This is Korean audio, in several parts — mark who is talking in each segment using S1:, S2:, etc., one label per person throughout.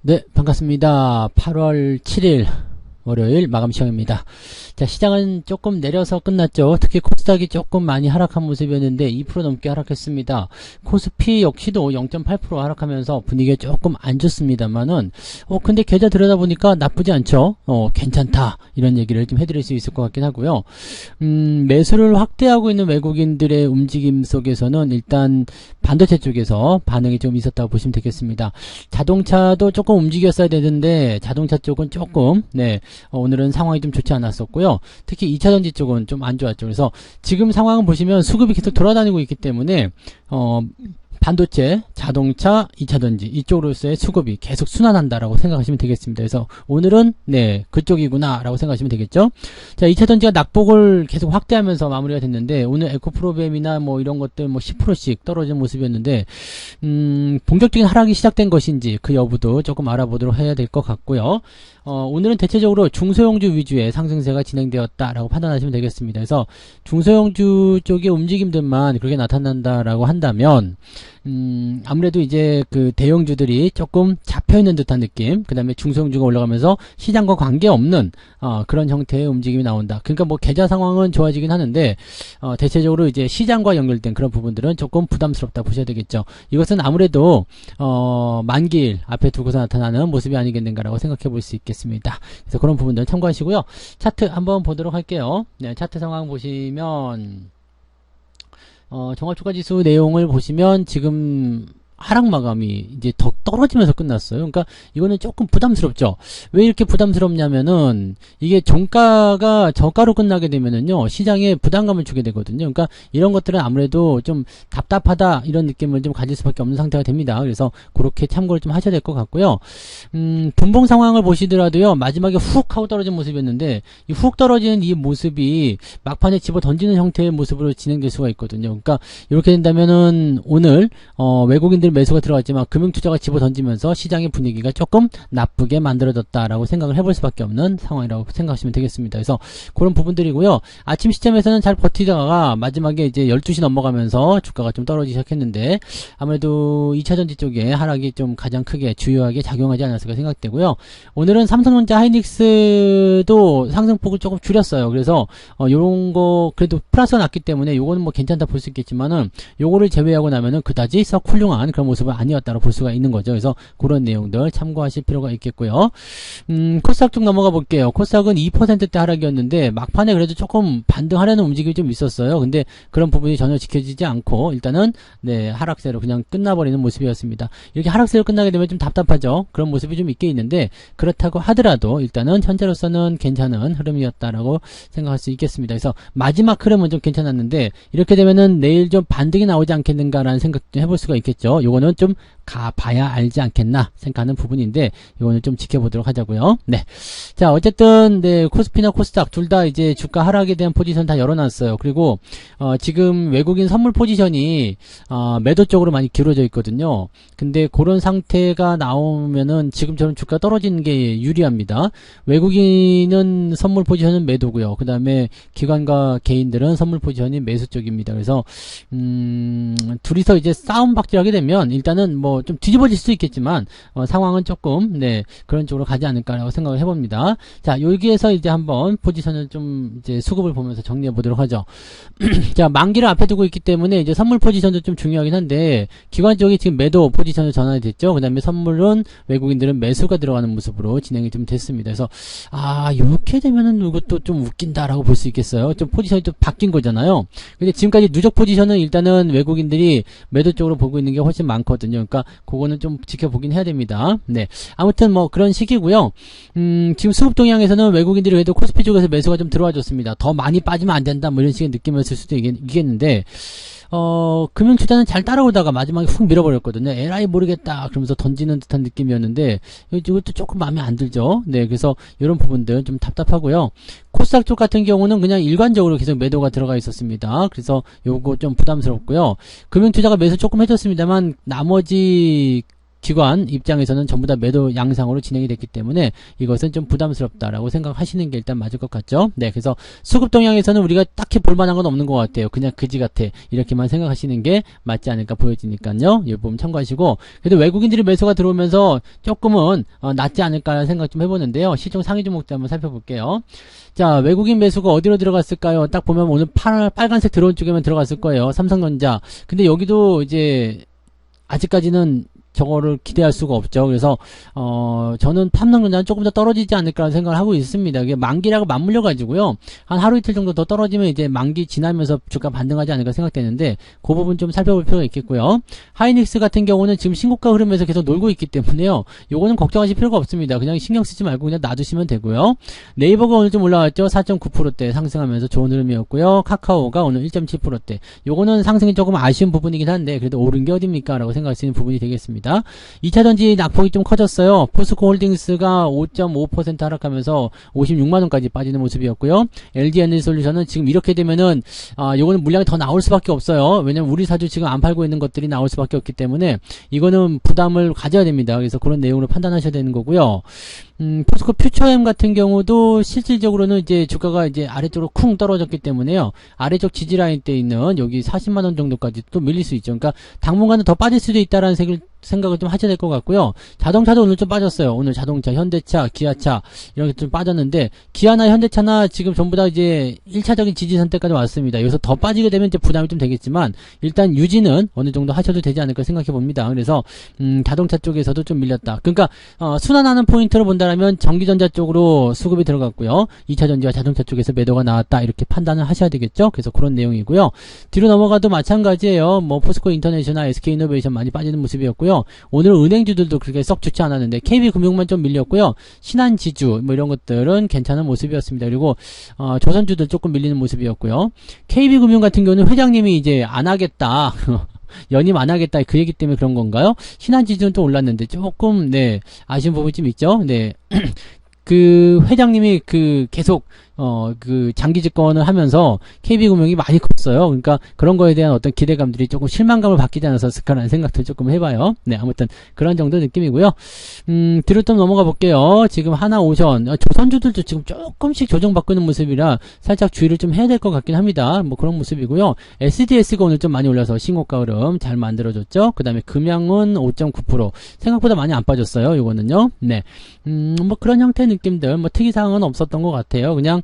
S1: 네, 반갑습니다. 8월 7일 월요일 마감 시간입니다. 자, 시장은 조금 내려서 끝났죠. 특히 코스닥이 조금 많이 하락한 모습이었는데 2% 넘게 하락했습니다. 코스피 역시도 0.8% 하락하면서 분위기가 조금 안 좋습니다만은 근데 계좌 들여다보니까 나쁘지 않죠. 괜찮다. 이런 얘기를 좀 해드릴 수 있을 것 같긴 하고요. 매수를 확대하고 있는 외국인들의 움직임 속에서는 일단 반도체 쪽에서 반응이 좀 있었다고 보시면 되겠습니다. 자동차도 조금 움직였어야 되는데 자동차 쪽은 조금 오늘은 상황이 좀 좋지 않았었고요. 특히 2차전지 쪽은 좀 안 좋았죠. 그래서 지금 상황을 보시면 수급이 계속 돌아다니고 있기 때문에 반도체, 자동차, 2차전지 이쪽으로서의 수급이 계속 순환한다라고 생각하시면 되겠습니다. 그래서 오늘은 그쪽이구나 라고 생각하시면 되겠죠. 자, 2차전지가 낙폭을 계속 확대하면서 마무리가 됐는데 오늘 에코프로비엠이나 이런 것들 10%씩 떨어진 모습이었는데 본격적인 하락이 시작된 것인지 그 여부도 조금 알아보도록 해야 될 것 같고요. 오늘은 대체적으로 중소형주 위주의 상승세가 진행되었다라고 판단하시면 되겠습니다. 그래서 중소형주 쪽의 움직임들만 그렇게 나타난다라고 한다면 아무래도 이제 그 대형주들이 조금 잡혀있는 듯한 느낌, 그 다음에 중소형주가 올라가면서 시장과 관계없는 그런 형태의 움직임이 나온다. 그러니까 계좌 상황은 좋아지긴 하는데 대체적으로 이제 시장과 연결된 그런 부분들은 조금 부담스럽다 보셔야 되겠죠. 이것은 아무래도 만기일 앞에 두고서 나타나는 모습이 아니겠는가라고 생각해 볼 수 있겠습니다. 그래서 그런 부분들 참고하시고요. 차트 한번 보도록 할게요. 차트 상황 보시면 종합주가지수 내용을 보시면 지금 하락 마감이 이제 더 떨어지면서 끝났어요. 그러니까 이거는 조금 부담스럽죠. 왜 이렇게 부담스럽냐면은 이게 종가가 저가로 끝나게 되면은요 시장에 부담감을 주게 되거든요. 그러니까 이런 것들은 아무래도 좀 답답하다 이런 느낌을 좀 가질 수밖에 없는 상태가 됩니다. 그래서 그렇게 참고를 좀 하셔야 될 것 같고요. 분봉 상황을 보시더라도요 마지막에 훅 하고 떨어진 모습이었는데 이 훅 떨어지는 이 모습이 막판에 집어 던지는 형태의 모습으로 진행될 수가 있거든요. 그러니까 이렇게 된다면은 오늘 외국인들 매수가 들어갔지만 금융투자가 집어던지면서 시장의 분위기가 조금 나쁘게 만들어졌다라고 생각을 해볼 수밖에 없는 상황이라고 생각하시면 되겠습니다. 그래서 그런 부분들이고요. 아침 시점에서는 잘 버티다가 마지막에 이제 12시 넘어가면서 주가가 좀 떨어지기 시작했는데 아무래도 2차전지 쪽에 하락이 좀 가장 크게 주요하게 작용하지 않았을까 생각되고요. 오늘은 삼성전자 하이닉스도 상승폭을 조금 줄였어요. 그래서 요런 거 그래도 플러스가 났기 때문에 요거는 괜찮다 볼 수 있겠지만은 요거를 제외하고 나면은 그다지 썩 훌륭한 그런 모습은 아니었다고 볼 수가 있는 거죠. 그래서 그런 내용들 참고하실 필요가 있겠고요. 코스닥 쪽 넘어가 볼게요. 코스닥은 2%대 하락이었는데 막판에 그래도 조금 반등하려는 움직임이 좀 있었어요. 근데 그런 부분이 전혀 지켜지지 않고 일단은 하락세로 그냥 끝나버리는 모습이었습니다. 이렇게 하락세로 끝나게 되면 좀 답답하죠. 그런 모습이 좀 있긴 있는데 그렇다고 하더라도 일단은 현재로서는 괜찮은 흐름이었다라고 생각할 수 있겠습니다. 그래서 마지막 흐름은 좀 괜찮았는데 이렇게 되면은 내일 좀 반등이 나오지 않겠는가라는 생각 좀 해볼 수가 있겠죠. 요거는 좀 가봐야 알지 않겠나 생각하는 부분인데 이거는 좀 지켜보도록 하자고요. 자, 어쨌든 코스피나 코스닥 둘 다 이제 주가 하락에 대한 포지션 다 열어놨어요. 그리고 지금 외국인 선물 포지션이 매도 쪽으로 많이 기울어져 있거든요. 근데 그런 상태가 나오면은 지금처럼 주가 떨어지는 게 유리합니다. 외국인은 선물 포지션은 매도고요. 그 다음에 기관과 개인들은 선물 포지션이 매수 쪽입니다. 그래서 둘이서 이제 싸움박질하게 되면 일단은 좀 뒤집어질 수도 있겠지만 상황은 조금 그런 쪽으로 가지 않을까라고 생각을 해봅니다. 자, 여기에서 이제 한번 포지션을 좀 이제 수급을 보면서 정리해 보도록 하죠. 자, 만기를 앞에 두고 있기 때문에 이제 선물 포지션도 좀 중요하긴 한데 기관 쪽이 지금 매도 포지션을 전환이 됐죠. 그 다음에 선물은 외국인들은 매수가 들어가는 모습으로 진행이 좀 됐습니다. 그래서 이렇게 되면은 이것도 좀 웃긴다라고 볼 수 있겠어요. 좀 포지션이 좀 바뀐 거잖아요. 근데 지금까지 누적 포지션은 일단은 외국인들이 매도 쪽으로 보고 있는 게 훨씬 많거든요. 그러니까 그거는 좀 지켜보긴 해야 됩니다. 아무튼 그런 식이고요. 지금 수급 동향에서는 외국인들이 그래도 코스피 쪽에서 매수가 좀 들어와 줬습니다. 더 많이 빠지면 안 된다 이런 식의 느낌이었을 수도 있겠는데 금융투자는 잘 따라오다가 마지막에 훅 밀어버렸거든요. 에라이 모르겠다 그러면서 던지는 듯한 느낌이었는데 이것도 조금 마음에 안 들죠. 그래서 이런 부분들 좀 답답하고요. 코스닥 쪽 같은 경우는 그냥 일관적으로 계속 매도가 들어가 있었습니다. 그래서 요거 좀 부담스럽고요. 금융투자가 매수 조금 해줬습니다만 나머지 기관 입장에서는 전부 다 매도 양상으로 진행이 됐기 때문에 이것은 좀 부담스럽다라고 생각하시는 게 일단 맞을 것 같죠. 네, 그래서 수급 동향에서는 우리가 딱히 볼만한 건 없는 것 같아요. 그냥 그지 같아 이렇게만 생각하시는 게 맞지 않을까 보여지니까요. 이 부분 참고하시고, 그래도 외국인들이 매수가 들어오면서 조금은 낫지 않을까 생각 좀 해보는데요. 시총 상위 종목들 한번 살펴볼게요. 자, 외국인 매수가 어디로 들어갔을까요? 딱 보면 오늘 빨간색 들어온 쪽에만 들어갔을 거예요. 삼성전자. 근데 여기도 이제 아직까지는 저거를 기대할 수가 없죠. 그래서 저는 삼성전자는 조금 더 떨어지지 않을까라는 생각을 하고 있습니다. 이게 만기라고 맞물려 가지고요. 한 하루 이틀 정도 더 떨어지면 이제 만기 지나면서 주가 반등하지 않을까 생각되는데, 그 부분 좀 살펴볼 필요가 있겠고요. 하이닉스 같은 경우는 지금 신고가 흐름에서 계속 놀고 있기 때문에요. 요거는 걱정하실 필요가 없습니다. 그냥 신경 쓰지 말고 그냥 놔두시면 되고요. 네이버가 오늘 좀 올라왔죠. 4.9%대 상승하면서 좋은 흐름이었고요. 카카오가 오늘 1.7%대. 요거는 상승이 조금 아쉬운 부분이긴 한데 그래도 오른 게 어딥니까? 라고 생각할 수 있는 부분이 되겠습니다. 2차전지 낙폭이 좀 커졌어요. 포스코홀딩스가 5.5% 하락하면서 56만원까지 빠지는 모습이었고요. LG에너지솔루션은 지금 이렇게 되면은 요거는 물량이 더 나올 수밖에 없어요. 왜냐면 우리 사주 지금 안 팔고 있는 것들이 나올 수밖에 없기 때문에 이거는 부담을 가져야 됩니다. 그래서 그런 내용으로 판단하셔야 되는 거고요. 포스코 퓨처엠 같은 경우도 실질적으로는 이제 주가가 이제 아래쪽으로 쿵 떨어졌기 때문에요. 아래쪽 지지라인 때 있는 여기 40만원 정도까지 또 밀릴 수 있죠. 그러니까 당분간은 더 빠질 수도 있다라는 생각을 좀 하셔야 될 것 같고요. 자동차도 오늘 좀 빠졌어요. 오늘 자동차, 현대차, 기아차 이런 게 좀 빠졌는데, 기아나 현대차나 지금 전부 다 이제 1차적인 지지선 때까지 왔습니다. 여기서 더 빠지게 되면 이제 부담이 좀 되겠지만 일단 유지는 어느 정도 하셔도 되지 않을까 생각해 봅니다. 그래서 자동차 쪽에서도 좀 밀렸다. 그러니까 순환하는 포인트로 본다면 전기전자 쪽으로 수급이 들어갔고요. 2차전지와 자동차 쪽에서 매도가 나왔다 이렇게 판단을 하셔야 되겠죠. 그래서 그런 내용이고요. 뒤로 넘어가도 마찬가지예요. 뭐 포스코 인터내셔널, SK이노베이션 많이 빠지는 모습이었고요. 오늘 은행주들도 그렇게 썩 좋지 않았는데 KB금융만 좀 밀렸고요. 신한지주 뭐 이런 것들은 괜찮은 모습이었습니다. 그리고 조선주들 조금 밀리는 모습이었고요. KB금융 같은 경우는 회장님이 이제 안 하겠다 연임 안 하겠다 그 얘기 때문에 그런 건가요? 신한지주는 또 올랐는데 조금 네 아쉬운 부분이 좀 있죠. 네. 그 회장님이 계속 장기 집권을 하면서 KB금융이 많이 컸어요. 그러니까 그런 거에 대한 어떤 기대감들이 조금 실망감을 받기지 않았을까라는 생각도 조금 해봐요. 네, 아무튼 그런 정도 느낌이고요. 뒤로 좀 넘어가 볼게요. 지금 하나오션, 조선주들도 지금 조금씩 조정받고 있는 모습이라 살짝 주의를 좀 해야 될 것 같긴 합니다. 뭐 그런 모습이고요. SDS가 오늘 좀 많이 올라서 신고가 흐름 잘 만들어줬죠. 그 다음에 금양은 5.9%. 생각보다 많이 안 빠졌어요. 이거는요. 네. 뭐 그런 형태의 느낌들, 뭐 특이사항은 없었던 것 같아요. 그냥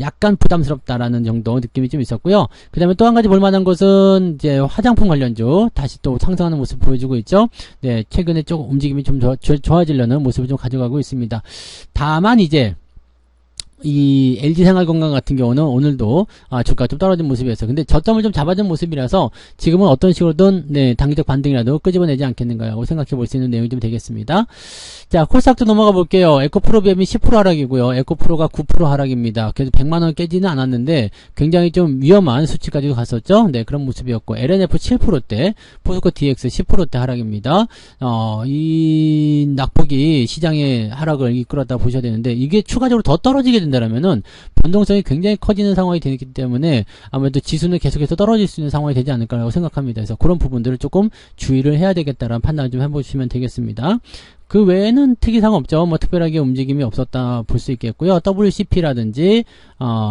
S1: 약간 부담스럽다라는 정도 느낌이 좀 있었고요. 그 다음에 또 한 가지 볼만한 것은 이제 화장품 관련주 다시 또 상승하는 모습 보여주고 있죠. 네, 최근에 조금 움직임이 좀 좋아지려는 모습을 좀 가져가고 있습니다. 다만 이제 이 LG생활건강 같은 경우는 오늘도 주가가 좀 떨어진 모습이었어요. 근데 저점을 좀 잡아준 모습이라서 지금은 어떤 식으로든 네 단기적 반등이라도 끄집어내지 않겠는가 하고 생각해 볼 수 있는 내용이 좀 되겠습니다. 자, 코스닥도 넘어가 볼게요. 에코프로비엠이 10% 하락이고요. 에코프로가 9% 하락입니다. 그래서 100만원 깨지는 않았는데 굉장히 좀 위험한 수치까지도 갔었죠. 네, 그런 모습이었고 LNF 7%대, 포스코 DX 10%대 하락입니다. 이 낙폭이 시장의 하락을 이끌었다 보셔야 되는데, 이게 추가적으로 더 떨어지게 된다면은 변동성이 굉장히 커지는 상황이 되기 때문에 아무래도 지수는 계속해서 떨어질 수 있는 상황이 되지 않을까라고 생각합니다. 그래서 그런 부분들을 조금 주의를 해야 되겠다라는 판단을 좀 해보시면 되겠습니다. 그 외에는 특이사항 없죠. 뭐 특별하게 움직임이 없었다 볼 수 있겠고요. WCP라든지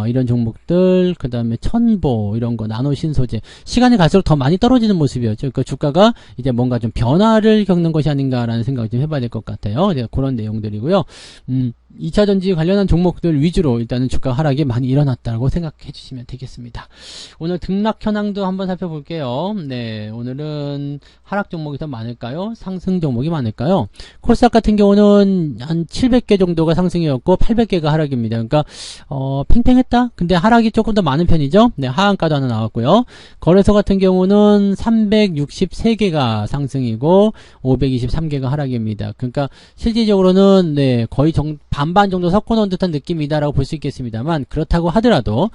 S1: 이런 종목들, 그 다음에 천보 이런 거, 나노신소재 시간이 갈수록 더 많이 떨어지는 모습이었죠. 그러니까 주가가 이제 뭔가 좀 변화를 겪는 것이 아닌가라는 생각을 좀 해봐야 될 것 같아요. 네, 그런 내용들이고요. 2차전지 관련한 종목들 위주로 일단은 주가 하락이 많이 일어났다고 생각해 주시면 되겠습니다. 오늘 등락 현황도 한번 살펴볼게요. 네, 오늘은 하락 종목이 더 많을까요? 상승 종목이 많을까요? 코스닥 같은 경우는 한 700개 정도가 상승이었고 800개가 하락입니다. 그러니까 팽팽했다? 근데 하락이 조금 더 많은 편이죠. 네, 하한가도 하나 나왔고요. 거래소 같은 경우는 363개가 상승이고 523개가 하락입니다. 그러니까 실질적으로는 네, 거의 반반 정도 섞어놓은 듯한 느낌이다라고 볼 수 있겠습니다만 그렇다고 하더라도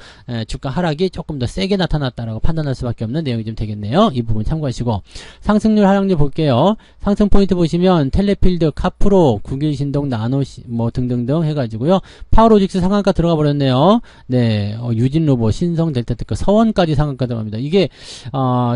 S1: 주가 하락이 조금 더 세게 나타났다라고 판단할 수밖에 없는 내용이 좀 되겠네요. 이 부분 참고하시고 상승률 하락률 볼게요. 상승 포인트 보시면 텔레필드, 카프로, 국일신동, 나노 뭐 등등등 해가지고요. 파워로직스 상한가 들어가 버렸네요. 네, 유진로봇, 신성, 델타테크, 서원까지 상한가 들어갑니다. 이게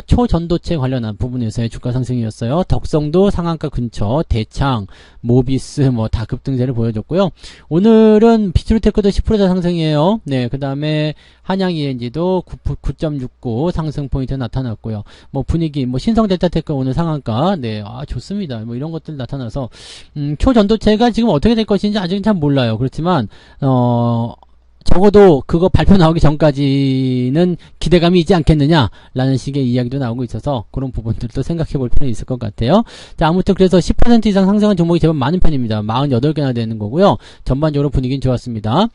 S1: 초전도체 관련한 부분에서의 주가 상승이었어요. 덕성도 상한가 근처, 대창, 모비스 뭐 다 급등세를 보여줬고요. 오늘은 비트루테크도 10% 상승이에요. 네, 그 다음에 한양 ENG도 9.69 상승 포인트 나타났고요. 뭐 분위기, 뭐 신성 델타테크 오늘 상한가, 네, 좋습니다. 뭐 이런 것들 나타나서 초전도체가 지금 어떻게 될 것인지 아직은 잘 몰라요. 그렇지만 적어도 그거 발표 나오기 전까지는 기대감이 있지 않겠느냐라는 식의 이야기도 나오고 있어서 그런 부분들도 생각해 볼 필요는 있을 것 같아요. 자, 아무튼 그래서 10% 이상 상승한 종목이 제법 많은 편입니다. 48개나 되는 거고요. 전반적으로 분위기는 좋았습니다.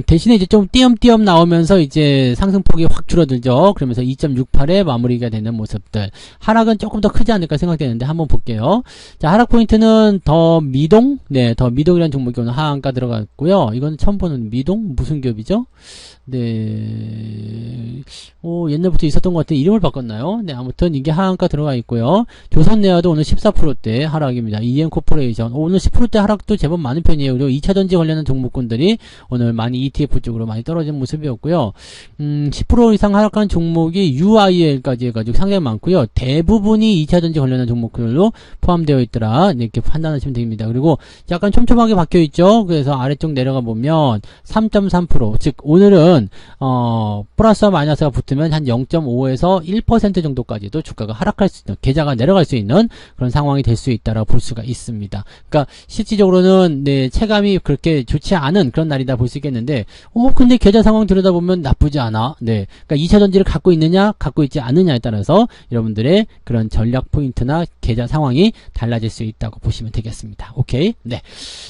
S1: 대신에 이제 좀 띄엄띄엄 나오면서 이제 상승폭이 확 줄어들죠. 그러면서 2.68에 마무리가 되는 모습들. 하락은 조금 더 크지 않을까 생각되는데 한번 볼게요. 자, 하락 포인트는 더 미동? 네, 더 미동이라는 종목이 오늘 하한가 들어갔고요. 이건 처음 보는 미동? 무슨 기업이죠? 네, 옛날부터 있었던 것 같은데 이름을 바꿨나요? 네, 아무튼 이게 하한가 들어가 있고요. 조선내화도 오늘 14%대 하락입니다. EM코퍼레이션 오늘 10%대 하락도 제법 많은 편이에요. 그리고 2차전지 관련한 종목군들이 오늘 많이 ETF 쪽으로 많이 떨어진 모습이었고요. 10% 이상 하락한 종목이 UIL까지 해가지고 상당히 많고요. 대부분이 2차전지 관련한 종목들로 포함되어 있더라. 이렇게 판단하시면 됩니다. 그리고 약간 촘촘하게 박혀 있죠. 그래서 아래쪽 내려가 보면 3.3%, 즉 오늘은 플러스와 마이너스가 붙으면 한 0.5에서 1% 정도까지도 주가가 하락할 수 있는, 계좌가 내려갈 수 있는 그런 상황이 될 수 있다라고 볼 수가 있습니다. 그러니까 실질적으로는 네, 체감이 그렇게 좋지 않은 그런 날이다 볼 수 있겠는데, 근데 계좌 상황 들여다보면 나쁘지 않아. 네, 그러니까 2차전지를 갖고 있느냐, 갖고 있지 않느냐에 따라서 여러분들의 그런 전략 포인트나 계좌 상황이 달라질 수 있다고 보시면 되겠습니다. 오케이. 네.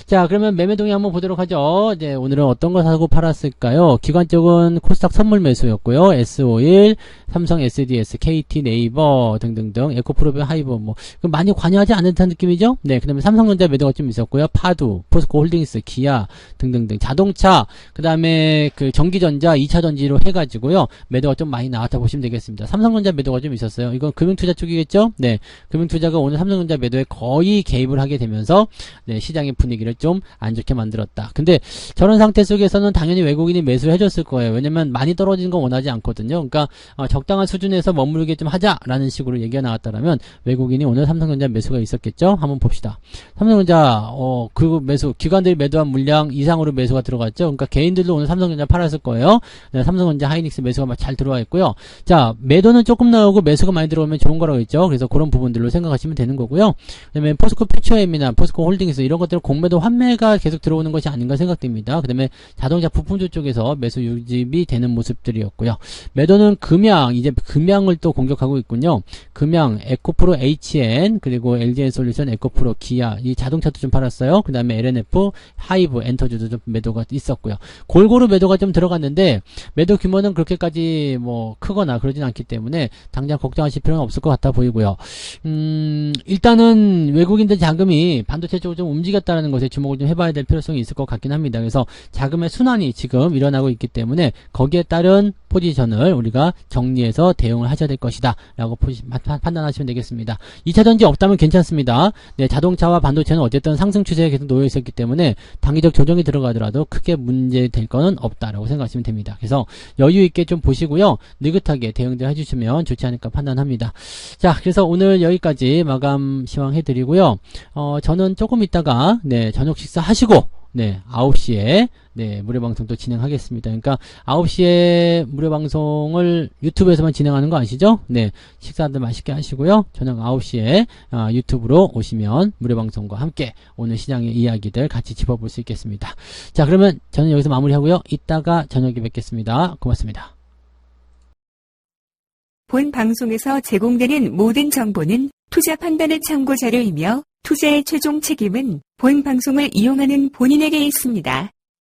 S1: 자, 그러면 매매 동향 한번 보도록 하죠. 네, 오늘은 어떤 거 사고 팔았을까요? 기관적은 코스닥 선물 매수였고요. S51, 삼성 SDS, KT, 네이버 등등등, 에코프로비, 하이버 뭐 많이 관여하지 않는 듯한 느낌이죠. 네, 그다음에 삼성전자 매도가 좀 있었고요. 파두, 포스코 홀딩스, 기아 등등등, 자동차, 그다음에 그 전기전자 2차전지로 해가지고요. 매도가 좀 많이 나왔다 보시면 되겠습니다. 삼성전자 매도가 좀 있었어요. 이건 금융투자 쪽이겠죠. 네, 금융투자가 오늘 삼성전자 매도에 거의 개입을 하게 되면서 네, 시장의 분위기를 좀 안 좋게 만들었다. 근데 저런 상태 속에서는 당연히 외국인이 매수를 해줬을 거예요. 왜냐면 많이 떨어지는 건 원하지 않거든요. 그러니까 적당한 수준에서 머무르게 좀 하자라는 식으로 얘기가 나왔다라면 외국인이 오늘 삼성전자 매수가 있었겠죠. 한번 봅시다. 삼성전자 그 매수, 기관들이 매도한 물량 이상으로 매수가 들어갔죠. 그러니까 개인들도 오늘 삼성전자 팔았을 거예요. 네, 삼성전자, 하이닉스 매수가 막 잘 들어와 있고요. 자, 매도는 조금 나오고 매수가 많이 들어오면 좋은 거라고 했죠. 그래서 그런 부분들로 생각하시면 되는 거고요. 그다음에 포스코 퓨처엠이나 포스코 홀딩스 이런 것들 공매도 환매가 계속 들어오는 것이 아닌가 생각됩니다. 그다음에 자동차 부품주 쪽에서 매수 유집이 되는 모습들이었고요. 매도는 금양, 이제 금양을 또 공격하고 있군요. 금양, 에코프로 HN, 그리고 LG엔솔루션, 에코프로, 기아, 이 자동차도 좀 팔았어요. 그 다음에 LNF, 하이브, 엔터주도 좀 매도가 있었고요. 골고루 매도가 좀 들어갔는데 매도 규모는 그렇게까지 뭐 크거나 그러진 않기 때문에 당장 걱정하실 필요는 없을 것 같아 보이고요. 일단은 외국인들 자금이 반도체 쪽으로 좀 움직였다는 것에 주목을 좀 해봐야 될 필요성이 있을 것 같긴 합니다. 그래서 자금의 순환이 지금 일어나고 있기 때문에 거기에 따른 포지션을 우리가 정리해서 대응을 하셔야 될 것이다 라고 판단하시면 되겠습니다. 2차전지 없다면 괜찮습니다. 네, 자동차와 반도체는 어쨌든 상승 추세에 계속 놓여 있었기 때문에 단기적 조정이 들어가더라도 크게 문제될 거는 없다라고 생각하시면 됩니다. 그래서 여유 있게 좀 보시고요. 느긋하게 대응들 해주시면 좋지 않을까 판단합니다. 자, 그래서 오늘 여기까지 마감 시황해드리고요. 저는 조금 있다가 네, 저녁 식사 하시고 네, 9시에 네, 무료방송도 진행하겠습니다. 그러니까 9시에 무료방송을 유튜브에서만 진행하는 거 아시죠? 네, 식사들 맛있게 하시고요. 저녁 9시에 유튜브로 오시면 무료방송과 함께 오늘 시장의 이야기들 같이 짚어볼 수 있겠습니다. 자, 그러면 저는 여기서 마무리하고요. 이따가 저녁에 뵙겠습니다. 고맙습니다.
S2: 본 방송에서 제공되는 모든 정보는 투자 판단의 참고 자료이며 투자의 최종 책임은 본 방송을 이용하는 본인에게 있습니다.